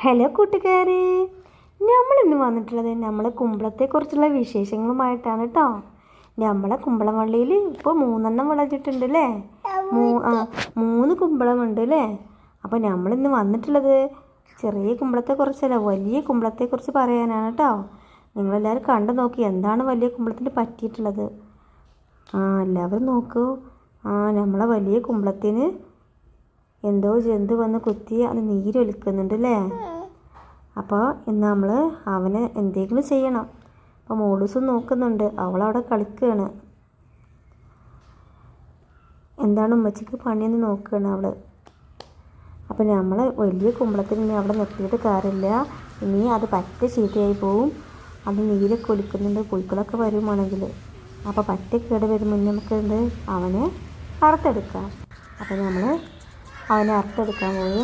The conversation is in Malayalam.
ഹലോ കൂട്ടുകാരെ, നമ്മളിന്ന് വന്നിട്ടുള്ളത് നമ്മളെ കുമ്പളത്തെക്കുറിച്ചുള്ള വിശേഷങ്ങളുമായിട്ടാണ് കേട്ടോ. നമ്മളെ കുമ്പളം വള്ളിയിൽ ഇപ്പോൾ 3 വിളഞ്ഞിട്ടുണ്ട് അല്ലേ. 3 കുമ്പളമുണ്ട് അല്ലേ. അപ്പോൾ നമ്മളിന്ന് വന്നിട്ടുള്ളത് ചെറിയ കുമ്പളത്തെക്കുറിച്ചല്ല, വലിയ കുമ്പളത്തെക്കുറിച്ച് പറയാനാണ് കേട്ടോ. നിങ്ങളെല്ലാവരും കണ്ടു നോക്കി എന്താണ് വലിയ കുമ്പളത്തിന് പറ്റിയിട്ടുള്ളത്. എല്ലാവരും നോക്കൂ. നമ്മളെ വലിയ കുമ്പളത്തിന് എന്തോ ജന്തു വന്ന് കുത്തി അത് നീരൊലിക്കുന്നുണ്ട് അല്ലേ. അപ്പോൾ ഇന്ന് നമ്മൾ അവന് എന്തെങ്കിലും ചെയ്യണം. അപ്പോൾ മോളൂസും നോക്കുന്നുണ്ട്, അവളവിടെ കളിക്കുകയാണ്. എന്താണ് ഉമ്മച്ചിക്ക് പണിയെന്ന് നോക്കുകയാണ് അവൾ. അപ്പോൾ നമ്മൾ വലിയ കുമ്പളത്തിന് ഇനി അവിടെ നിർത്തിയിട്ട് കാര്യമില്ല, ഇനി അത് പറ്റ ചീത്തയായി പോവും. അത് നീരൊക്കെ ഒലിക്കുന്നുണ്ട്, പുഴുക്കളൊക്കെ വരുവാണെങ്കിൽ. അപ്പോൾ പറ്റ കേട് വരും മുന്നേ നമുക്ക് അവനെ അറുത്തെടുക്കാം. അപ്പോൾ നമ്മൾ അവനെ അറുത്തെടുക്കാൻ പോയി.